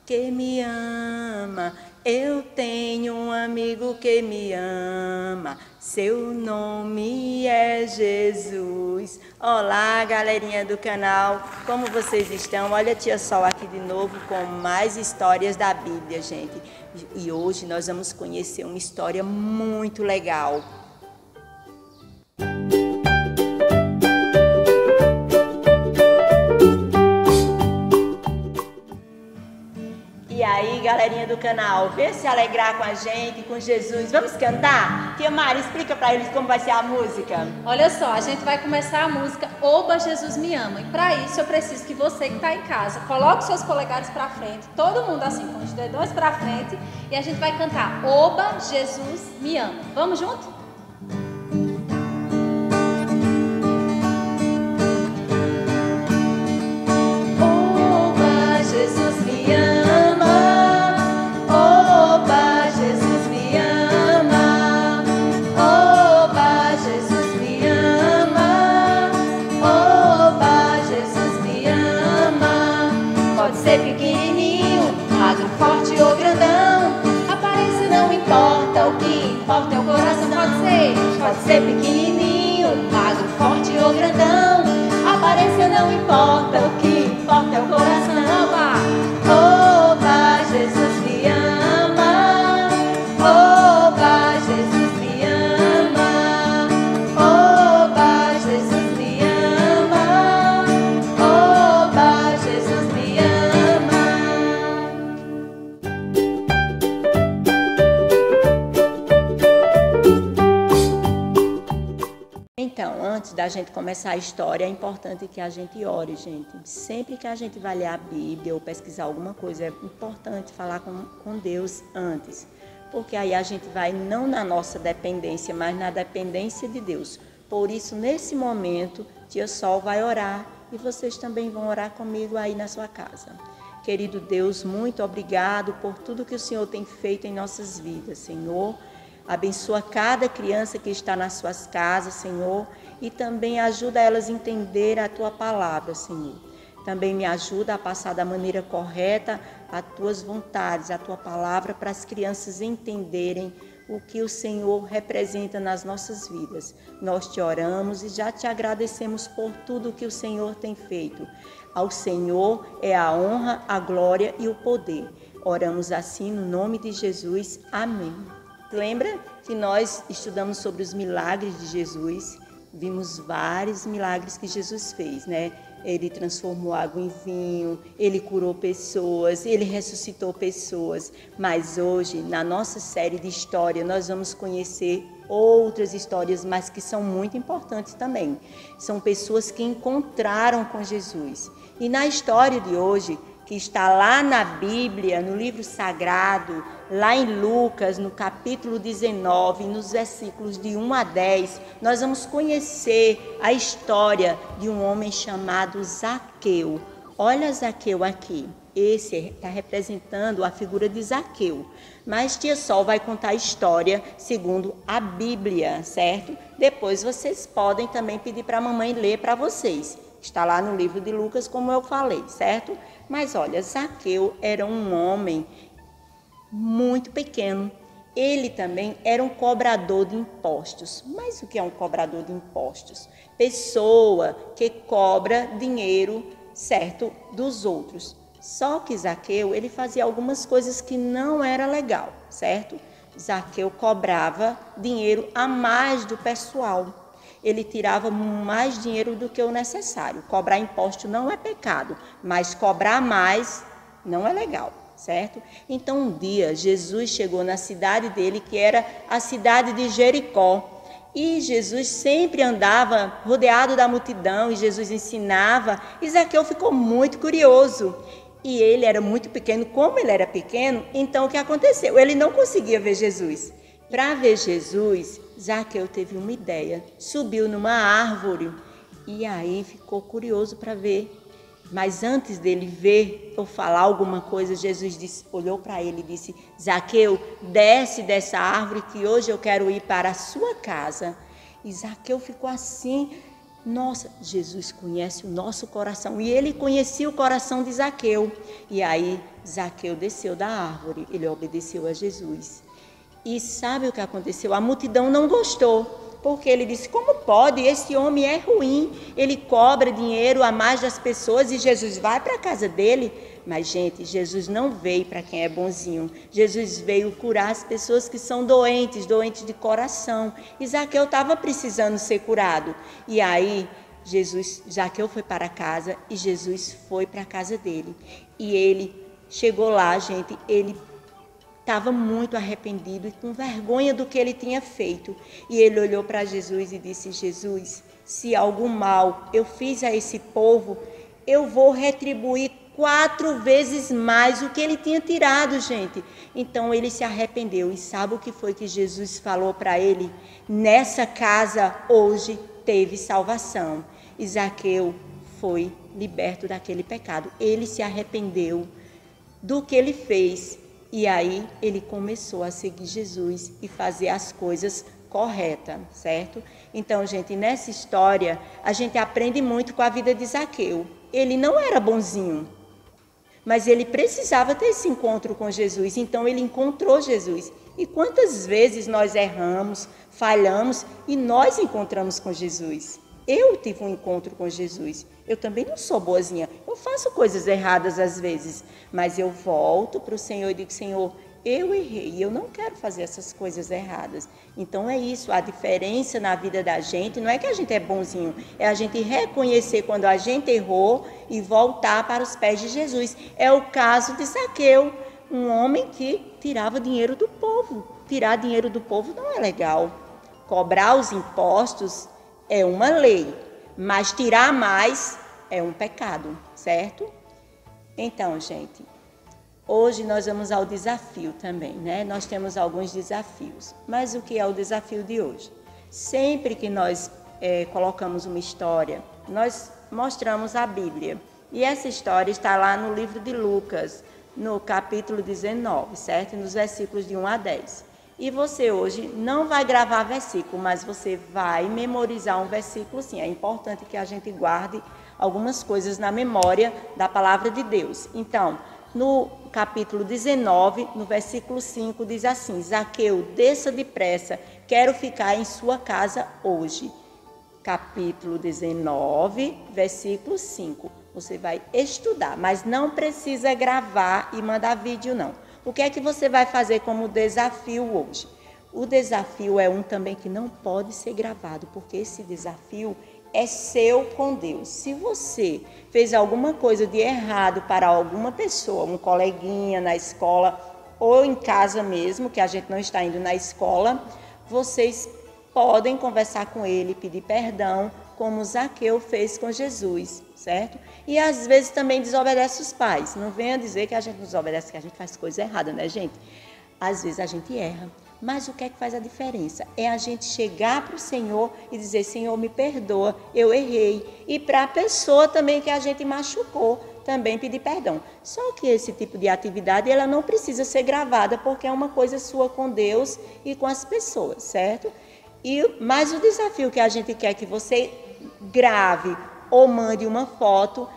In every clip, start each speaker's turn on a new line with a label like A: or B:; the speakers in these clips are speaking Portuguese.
A: que me ama. Eu tenho um amigo que me ama, seu nome é Jesus. Olá, galerinha do canal, como vocês estão? Olha a Tia Sol aqui de novo com mais histórias da Bíblia, gente. E hoje nós vamos conhecer uma história muito legal. E aí, galerinha do canal, vem se alegrar com a gente, com Jesus. Vamos cantar? Tia Mari, explica pra eles como vai ser a música.
B: Olha só, a gente vai começar a música Oba, Jesus me ama. E para isso eu preciso que você que está em casa coloque seus polegares para frente, todo mundo assim com os dedões para frente, e a gente vai cantar Oba, Jesus me ama. Vamos junto? Oba, Jesus me ama.
A: Ser pequenininho, magro, forte ou grandão, aparência não importa, o que importa é o coração. Pode ser pequenininho, magro, forte ou grandão, aparência não importa, o que importa é o coração. Oba, Jesus me ama. Oba, Jesus me ama. Oba, Jesus me ama. Oba, Jesus me ama. Então, antes da gente começar a história, é importante que a gente ore, gente. Sempre que a gente vai ler a Bíblia ou pesquisar alguma coisa, é importante falar com Deus antes. Porque aí a gente vai não na nossa dependência, mas na dependência de Deus. Por isso, nesse momento, Tia Sol vai orar e vocês também vão orar comigo aí na sua casa. Querido Deus, muito obrigado por tudo que o Senhor tem feito em nossas vidas, Senhor. Abençoa cada criança que está nas suas casas, Senhor, e também ajuda elas a entender a Tua palavra, Senhor. Também me ajuda a passar da maneira correta as Tuas vontades, a Tua palavra, para as crianças entenderem o que o Senhor representa nas nossas vidas. Nós te oramos e já te agradecemos por tudo que o Senhor tem feito. Ao Senhor é a honra, a glória e o poder. Oramos assim no nome de Jesus. Amém. Lembra que nós estudamos sobre os milagres de Jesus? Vimos vários milagres que Jesus fez, né? Ele transformou água em vinho, ele curou pessoas, ele ressuscitou pessoas. Mas hoje, na nossa série de história, nós vamos conhecer outras histórias, mas que são muito importantes também. São pessoas que encontraram com Jesus. E na história de hoje, que está lá na Bíblia, no livro sagrado, lá em Lucas, no capítulo 19, nos versículos de 1 a 10, nós vamos conhecer a história de um homem chamado Zaqueu. Olha Zaqueu aqui, esse está representando a figura de Zaqueu. Mas Tia Sol vai contar a história segundo a Bíblia, certo? Depois vocês podem também pedir para a mamãe ler para vocês. Está lá no livro de Lucas, como eu falei, certo? Mas olha, Zaqueu era um homem muito pequeno. Ele também era um cobrador de impostos. Mas o que é um cobrador de impostos? Pessoa que cobra dinheiro, certo, dos outros. Só que Zaqueu, ele fazia algumas coisas que não era legal, certo? Zaqueu cobrava dinheiro a mais do pessoal. Ele tirava mais dinheiro do que o necessário. Cobrar imposto não é pecado, mas cobrar mais não é legal, certo? Então, um dia, Jesus chegou na cidade dele, que era a cidade de Jericó. E Jesus sempre andava rodeado da multidão, e Jesus ensinava, e Zaqueu ficou muito curioso. E ele era muito pequeno. Como ele era pequeno, então o que aconteceu? Ele não conseguia ver Jesus. Para ver Jesus, Zaqueu teve uma ideia, subiu numa árvore e aí ficou curioso para ver. Mas antes dele ver ou falar alguma coisa, Jesus olhou para ele e disse: Zaqueu, desce dessa árvore que hoje eu quero ir para a sua casa. E Zaqueu ficou assim, nossa, Jesus conhece o nosso coração. E ele conhecia o coração de Zaqueu. E aí Zaqueu desceu da árvore, ele obedeceu a Jesus. E sabe o que aconteceu? A multidão não gostou, porque ele disse, como pode? Esse homem é ruim, ele cobra dinheiro a mais das pessoas e Jesus vai para a casa dele. Mas, gente, Jesus não veio para quem é bonzinho. Jesus veio curar as pessoas que são doentes, doentes de coração. E Zaqueu estava precisando ser curado. E aí, Zaqueu foi para casa e Jesus foi para a casa dele. E ele chegou lá, gente, ele estava muito arrependido e com vergonha do que ele tinha feito. E ele olhou para Jesus e disse, Jesus, se algum mal eu fiz a esse povo, eu vou retribuir 4 vezes mais o que ele tinha tirado, gente. Então ele se arrependeu. E sabe o que foi que Jesus falou para ele? Nessa casa hoje teve salvação. E Zaqueu foi liberto daquele pecado. Ele se arrependeu do que ele fez. E aí ele começou a seguir Jesus e fazer as coisas corretas, certo? Então, gente, nessa história, a gente aprende muito com a vida de Zaqueu. Ele não era bonzinho, mas ele precisava ter esse encontro com Jesus. Então, ele encontrou Jesus. E quantas vezes nós erramos, falhamos e nós encontramos com Jesus? Eu tive um encontro com Jesus. Eu também não sou boazinha. Eu faço coisas erradas às vezes. Mas eu volto para o Senhor e digo, Senhor, eu errei. E eu não quero fazer essas coisas erradas. Então é isso. A diferença na vida da gente não é que a gente é bonzinho. É a gente reconhecer quando a gente errou e voltar para os pés de Jesus. É o caso de Zaqueu. Um homem que tirava dinheiro do povo. Tirar dinheiro do povo não é legal. Cobrar os impostos é uma lei, mas tirar mais é um pecado, certo? Então, gente, hoje nós vamos ao desafio também, né? Nós temos alguns desafios, mas o que é o desafio de hoje? Sempre que nós colocamos uma história, nós mostramos a Bíblia. E essa história está lá no livro de Lucas, no capítulo 19, certo? Nos versículos de 1 a 10. E você hoje não vai gravar versículo, mas você vai memorizar um versículo sim. É importante que a gente guarde algumas coisas na memória da palavra de Deus. Então, no capítulo 19, no versículo 5, diz assim, Zaqueu, desça depressa, quero ficar em sua casa hoje. Capítulo 19, versículo 5. Você vai estudar, mas não precisa gravar e mandar vídeo não. O que é que você vai fazer como desafio hoje? O desafio é um também que não pode ser gravado, porque esse desafio é seu com Deus. Se você fez alguma coisa de errado para alguma pessoa, um coleguinha na escola ou em casa mesmo, que a gente não está indo na escola, vocês podem conversar com ele, pedir perdão, como Zaqueu fez com Jesus, certo? E às vezes também desobedece os pais. Não venha dizer que a gente desobedece, que a gente faz coisa errada, né, gente? Às vezes a gente erra. Mas o que é que faz a diferença? É a gente chegar para o Senhor e dizer, Senhor, me perdoa, eu errei. E para a pessoa também que a gente machucou, também pedir perdão. Só que esse tipo de atividade, ela não precisa ser gravada, porque é uma coisa sua com Deus e com as pessoas, certo? Mas o desafio que a gente quer que você grave ou mande uma foto,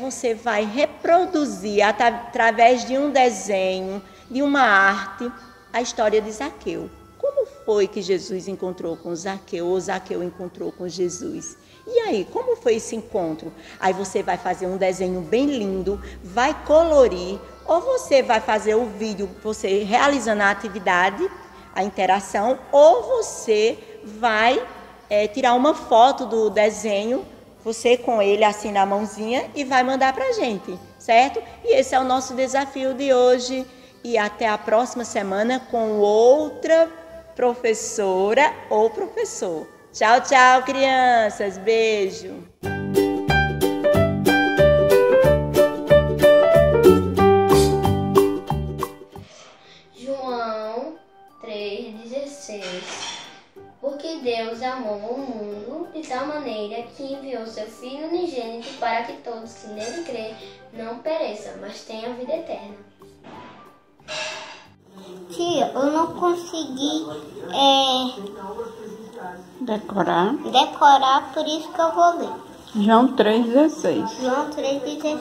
A: você vai reproduzir através de um desenho, de uma arte, a história de Zaqueu. Como foi que Jesus encontrou com Zaqueu, ou Zaqueu encontrou com Jesus? E aí, como foi esse encontro? Aí você vai fazer um desenho bem lindo, vai colorir, ou você vai fazer o vídeo, você realizando a atividade, a interação, ou você vai tirar uma foto do desenho, você com ele assim na mãozinha e vai mandar pra gente, certo? E esse é o nosso desafio de hoje. E até a próxima semana com outra professora ou professor. Tchau, tchau, crianças. Beijo.
C: João 3,16. Porque Deus amou o mundo de tal maneira que enviou seu Filho unigênito para que todos que nele crê não pereçam, mas tenham vida eterna.
D: Tia, eu não consegui decorar, por isso que eu vou ler.
E: João 3,16.
D: João 3,16.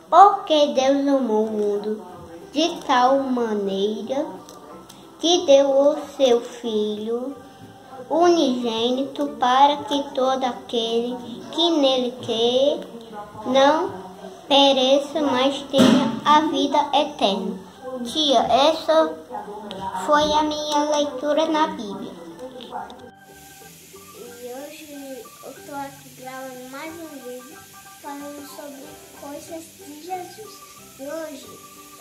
D: Porque Deus amou o mundo de tal maneira que deu o seu Filho unigênito para que todo aquele que nele crê não pereça, mas tenha a vida eterna. Tia, essa foi a minha leitura na Bíblia. E hoje eu estou aqui gravando mais um vídeo falando sobre coisas de Jesus. E hoje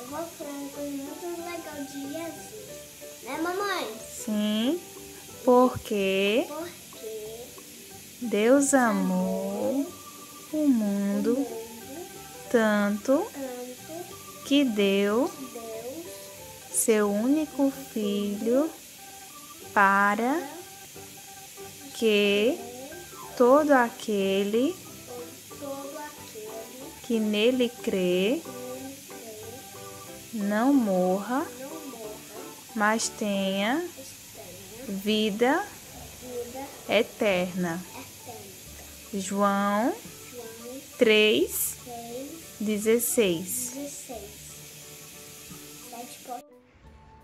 D: eu vou falar uma coisa muito legal de Jesus. Né, mamãe?
B: Sim, porque Deus amou o mundo tanto que deu seu único Filho para que todo aquele que nele crê não morra, mas tenha vida eterna. João 3:16.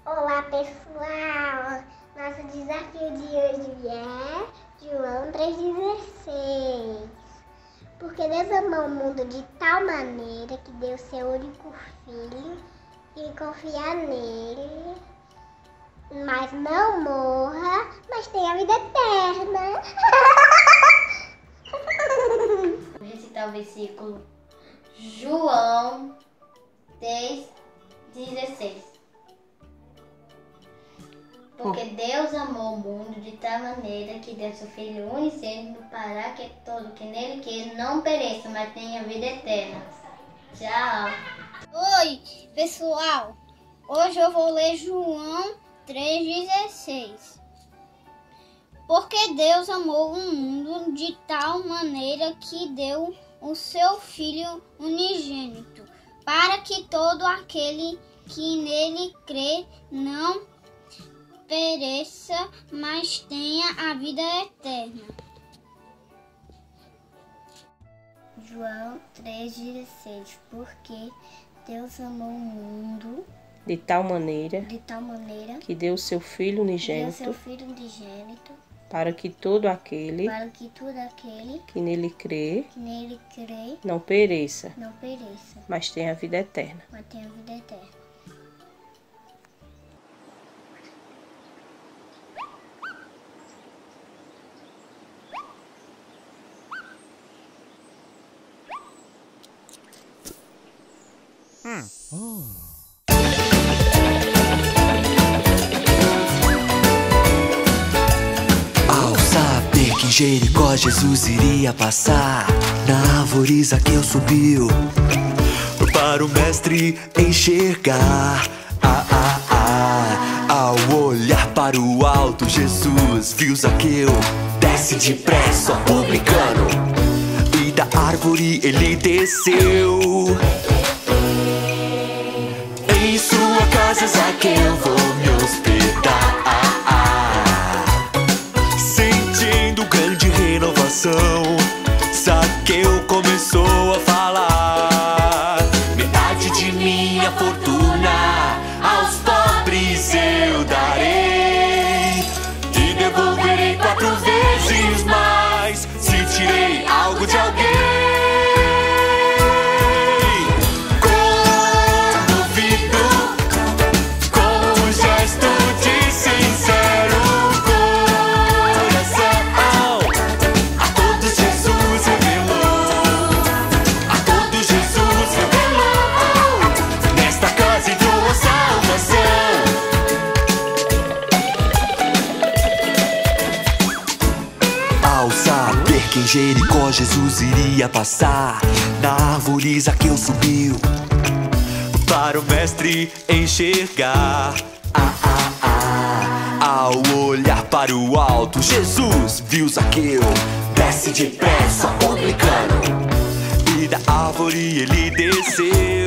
D: Olá, pessoal! Nosso desafio de hoje é João 3:16. Porque Deus amou o mundo de tal maneira que deu seu único Filho e confiar nele, mas não morra, mas tenha vida eterna.
C: Vou recitar o versículo João 3:16. Porque Deus amou o mundo de tal maneira que deu seu Filho unigênito para que todo que nele quer não pereça, mas tenha vida eterna. Tchau!
D: Oi, pessoal! Hoje eu vou ler João 3:16. Porque Deus amou o mundo de tal maneira que deu o seu Filho unigênito, para que todo aquele que nele crê não pereça, mas tenha a vida eterna. João 3:16. Porque Deus amou o mundo
A: De tal maneira
D: que
A: que deu seu Filho unigênito para que todo aquele que nele crê não pereça, mas tenha vida eterna.
E: Ao saber que em Jericó Jesus iria passar, na árvore Zaqueu subiu para o mestre enxergar. Ao olhar para o alto, Jesus viu Zaqueu, desce depressa, ó publicano, e da árvore ele desceu. Em sua casa, Zaqueu, vou me hospedar. Sentindo grande renovação, Zaqueu começou a falar: metade de minha fortuna aos pobres eu darei, e devolverei 4 vezes mais se tirei algo de alguém. Que em Jericó Jesus iria passar, na árvore Zaqueu subiu para o mestre enxergar. Ao olhar para o alto, Jesus viu Zaqueu, desce depressa, publicano, e da árvore ele desceu.